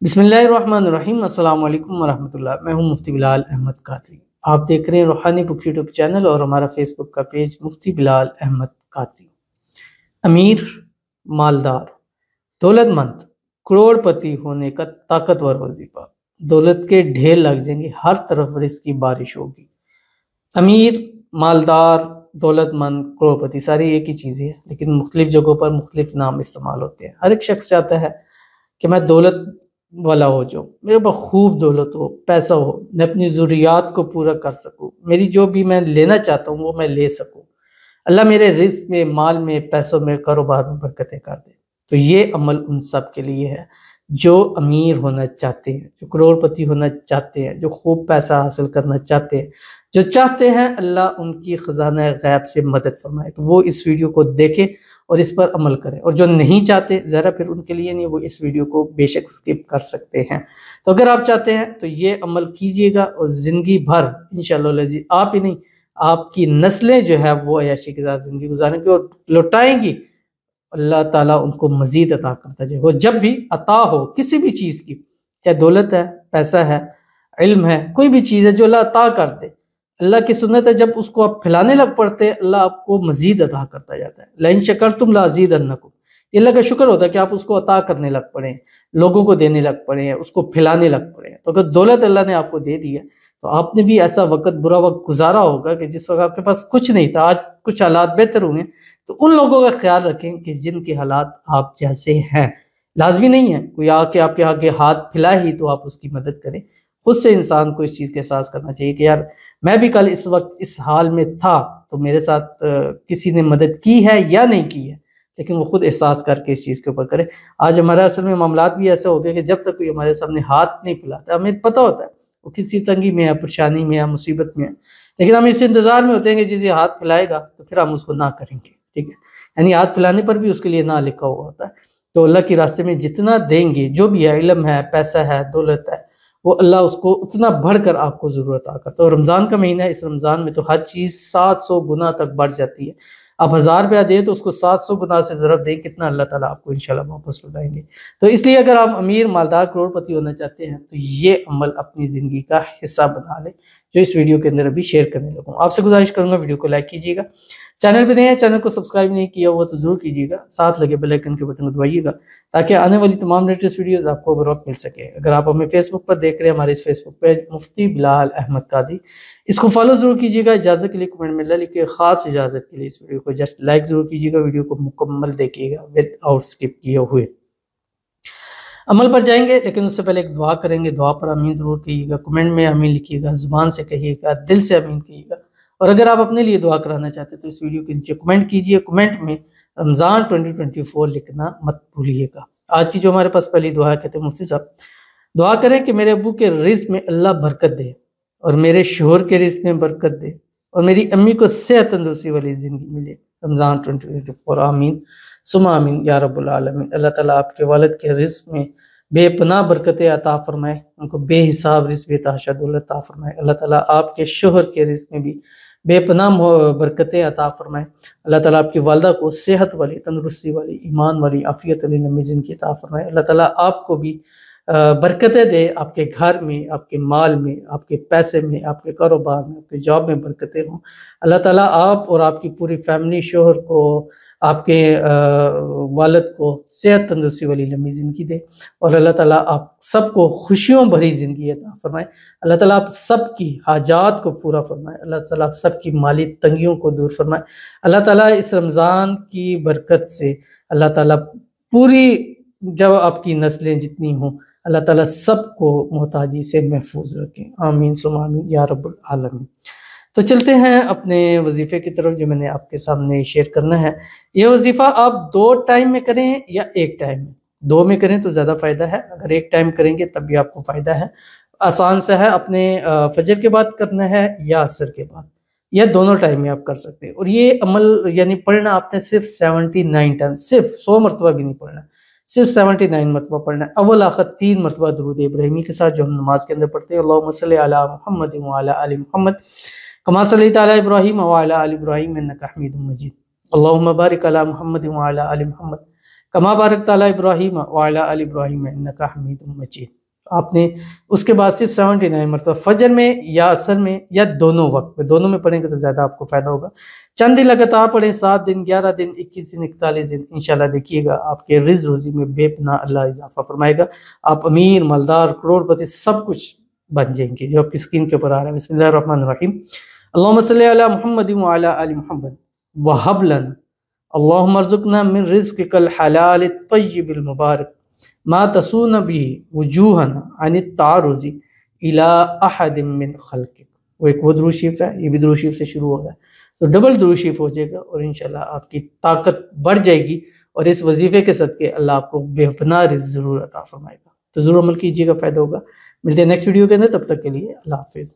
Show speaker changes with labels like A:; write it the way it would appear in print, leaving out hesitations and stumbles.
A: बिस्मिल्लाहिर्रहमानिर्रहीम। अस्सलाम वालेकुम वरहमतुल्लाह। मैं हूं मुफ्ती बिलाल अहमद कादरी। आप देख रहे हैं रूहानी बुक यूट्यूब चैनल और हमारा फेसबुक का पेज मुफ्ती बिलाल अहमद कादरी। अमीर, मालदार, दौलतमंद, करोड़पति होने का ताकतवर वजीफा। दौलत के ढेर लग जाएंगे, हर तरफ रिस्क की बारिश होगी। अमीर, मालदार, दौलतमंद, करोड़पति सारी एक ही चीज़ें हैं, लेकिन मुख्तलिफ जगहों पर मुख्तलिफ नाम इस्तेमाल होते हैं। हर एक शख्स चाहता है कि मैं दौलत वाला हो जाऊं, मेरे पास खूब दौलत हो, पैसा हो, मैं अपनी ज़रूरियात को पूरा कर सकूं, मेरी जो भी मैं लेना चाहता हूं वो मैं ले सकूं। अल्लाह मेरे रिस्क में, माल में, पैसों में, कारोबार में बरकतें कर दे। तो ये अमल उन सब के लिए है जो अमीर होना चाहते हैं, जो करोड़पति होना चाहते हैं, जो खूब पैसा हासिल करना चाहते हैं, जो चाहते हैं अल्लाह उनकी खजाना गैब से मदद फरमाए। तो वो इस वीडियो को देखें और इस पर अमल करें। और जो नहीं चाहते, ज़रा फिर उनके लिए नहीं, वो इस वीडियो को बेशक स्किप कर सकते हैं। तो अगर आप चाहते हैं तो ये अमल कीजिएगा और ज़िंदगी भर इंशाअल्लाह आप ही नहीं, आपकी नस्लें जो है वो अय्याशी के साथ ज़िंदगी गुजारेंगी और लौटाएंगी। अल्लाह ताला उनको मज़ीद अता करता जाए। वो जब भी अता हो किसी भी चीज़ की, चाहे दौलत है, पैसा है, इल्म है, कोई भी चीज़ है जो अल्लाह अता कर दे, अल्लाह की सुन्नत है, जब उसको आप फैलाने लग पड़ते हैं अल्लाह आपको मज़ीद अता करता जाता है। लइन शकरतुम लाज़ीदन्नकुम, ये अल्लाह का शुक्र होता है कि आप उसको अता करने लग पड़े, लोगों को देने लग पड़े, उसको फैलाने लग पड़े। तो अगर दौलत अल्लाह ने आपको दे दी है तो आपने भी ऐसा वक़्त, बुरा वक़्त गुज़ारा होगा कि जिस वक़्त आपके पास कुछ नहीं था, आज कुछ हालात बेहतर हुए। तो उन लोगों का ख्याल रखें कि जिनके हालात आप जैसे हैं। लाज़मी नहीं है कोई आके आपके आगे हाथ फैलाए ही तो आप उसकी मदद करें। खुद से इंसान को इस चीज़ का एहसास करना चाहिए कि यार मैं भी कल इस वक़्त इस हाल में था, तो मेरे साथ किसी ने मदद की है या नहीं की है, लेकिन वो खुद एहसास करके इस चीज़ के ऊपर करे। आज हमारा असल में मामलात भी ऐसे हो गए कि जब तक कोई हमारे सामने हाथ नहीं फैलाता, हमें पता होता है वो किसी तंगी में है, परेशानी में है, मुसीबत में है, लेकिन हम इस इंतज़ार में होते हैं कि जिस ये हाथ फैलाएगा तो फिर हम उसको ना करेंगे। ठीक है, यानी हाथ फैलाने पर भी उसके लिए ना लिखा हुआ होता है। तो अल्लाह के रास्ते में जितना देंगे, जो भी है, इल्म है, पैसा है, दौलत है, वो अल्लाह उसको उतना बढ़कर आपको ज़रूरत अता करता है। और रमज़ान का महीना है, इस रमज़ान में तो हर चीज़ 700 गुना तक बढ़ जाती है। आप 1000 रुपया दें तो उसको 700 गुना से ज़रब दें, कितना अल्लाह ताला आपको इंशाल्लाह वापस लौटाएंगे। तो इसलिए अगर आप अमीर, मालदार, करोड़पति होना चाहते हैं तो ये अमल अपनी ज़िंदगी का हिस्सा बना लें, जो इस वीडियो के अंदर अभी शेयर करने लगा हूँ। आपसे गुजारिश करूँगा वीडियो को लाइक कीजिएगा, चैनल पे नए हैं, चैनल को सब्सक्राइब नहीं किया हुआ तो ज़रूर कीजिएगा, साथ लगे बेल आइकन के बटन को दबाइएगा ताकि आने वाली तमाम लेटेस्ट वीडियोस आपको बर वक्त मिल सके। अगर आप हमें फेसबुक पर देख रहे हैं, हमारे इस फेसबुक पेज मुफ्ती बिलाल अहमद कादरी, इसको फॉलो ज़रूर कीजिएगा। इजाज़त के लिए कमेंट में अल्लाह लिखिए, ख़ास इजाज़त के लिए इस वीडियो को जस्ट लाइक ज़रूर कीजिएगा, वीडियो को मुकम्मल देखिएगा विदाउट स्किप किए हुए। अमल पर जाएंगे, लेकिन उससे पहले एक दुआ करेंगे। दुआ पर आमीन ज़रूर कहिएगा, कमेंट में आमीन लिखिएगा, ज़ुबान से कहिएगा, दिल से आमीन कहिएगा। और अगर आप अपने लिए दुआ कराना चाहते हैं तो इस वीडियो के नीचे कमेंट कीजिए, कमेंट में रमज़ान 2024 लिखना मत भूलिएगा। आज की जो हमारे पास पहली दुआ है, कहते हैं मुफ्ती साहब दुआ करें कि मेरे अबू के रिज़्क़ में अल्लाह बरकत दे और मेरे शोहर के रिज़्क़ में बरकत दे और मेरी अम्मी को सेहत तंदुरुस्ती वाली ज़िंदगी मिले रमज़ान 2024। आमीन सुमा आमीन या रब्बुल आलमीन। अल्लाह ताला आपके वालिद के रिज़्क़ में बेपनाह बरकतें अता फरमाए, उनको बेहिसाब रिज़्क़ बेतहाशा दौलत अता फरमाए। अल्लाह ताला आपके शोहर के रिज़्क़ में भी बेपनाह बरकतें अता फरमाए। अल्लाह ताला आपकी वालिदा को सेहत वाली, तंदुरुस्ती वाली, ईमान वाली, आफ़ियत वाली लंबी ज़िंदगी अता फरमाए। अल्लाह ताला आपको भी बरकतें दे, आपके घर में, आपके माल में, आपके पैसे में, आपके कारोबार में, आपके जॉब में बरकतें हों। अल्लाह ताला आप और आपकी पूरी फैमिली, शोहर को, आपके वालिद को सेहत तंदुरुस्ती वाली लंबी ज़िंदगी दे और अल्लाह ताला आप सबको खुशियों भरी ज़िंदगी अता फरमाए। अल्लाह ताला आप सबकी हाजात को पूरा फरमाए। अल्लाह ताला आप सबकी माली तंगियों को दूर फरमाए। अल्लाह ताला इस रमज़ान की बरकत से अल्लाह ताला पूरी, जब आपकी नस्लें जितनी हों, अल्लाह ताला सबको मोहताजी से महफूज रखें। आमीन सुम्मा आमीन या रब्बुल आलमीन। तो चलते हैं अपने वजीफ़े की तरफ, जो मैंने आपके सामने शेयर करना है। ये वजीफ़ा आप 2 टाइम में करें या 1 टाइम में। 2 में करें तो ज़्यादा फ़ायदा है, अगर 1 टाइम करेंगे तब भी आपको फ़ायदा है। आसान सा है, अपने फजर के बाद करना है या असर के बाद, या दोनों टाइम में आप कर सकते हैं। और ये अमल यानी पढ़ना आपने सिर्फ 79 टाइम, सिर्फ 100 मरतबा भी नहीं पढ़ना, सिर्फ 79 मरतबा पढ़ना है। अव्वल आखिर 3 मरतबा दुरूद इब्राहिमी के साथ, जो हम नमाज के अंदर पढ़ते हैं। अल्लाहुम्मा सल्लि अला मुहम्मद व अला आलि मुहम्मद कमा सल्लैता अला इब्राहीम व अला आलि इब्राहीम इन्नका हमीदुम मजीद। अल्लाहुम्मा बारिक अला मुहम्मद व अला आलि मुहम्मद कमा बारकत अला इब्राहीम व अला आलि इब्राहीम इन्नका हमीदुम मजीद। आपने उसके बाद सिर्फ 79 मरतबा फजर में या असर में या दोनों वक्त में, दोनों में पढ़ेंगे तो ज़्यादा आपको फ़ायदा होगा। चंद दिन लगातार पढ़ें, 7 दिन, 11 दिन, 21 दिन, 41 दिन, इंशाल्लाह देखिएगा आपके रिज़्क़ रोज़ी में बेपनाह अल्लाह इजाफा फरमाएगा। आप अमीर, मालदार, करोड़पति सब कुछ बन जाएंगे जो आपकी स्क्रीन के ऊपर आ रहा है। बिस्मिल्लाहिर्रहमानिर्रहीम। अल्लाहुम्मा सल्लि अला मुहम्मद व अला आलि मुहम्मद व हब लना अल्लाहुम्मा अर्ज़ुक़ना मिन रिज़्क़िकल हलाल तय्यिबिल मुबारक मा तसून भी वजूहना अनित तारुज़ी इला अहदिम मिन खल्क़िक। वो एक वो दुरूद शरीफ है, ये भी दुरूद शरीफ से शुरू हो रहा है, तो डबल दुरूद शरीफ हो जाएगा और इंशाल्लाह आपकी ताकत बढ़ जाएगी और इस वजीफे के सदके अल्लाह आपको बेपनाह रिज़्क़ ज़रूर अता फरमाएगा। तो ज़रूर अमल कीजिएगा, फ़ायदा होगा। मिलते हैं नेक्स्ट वीडियो के अंदर, तब तक के लिए अल्लाह हाफ़िज़।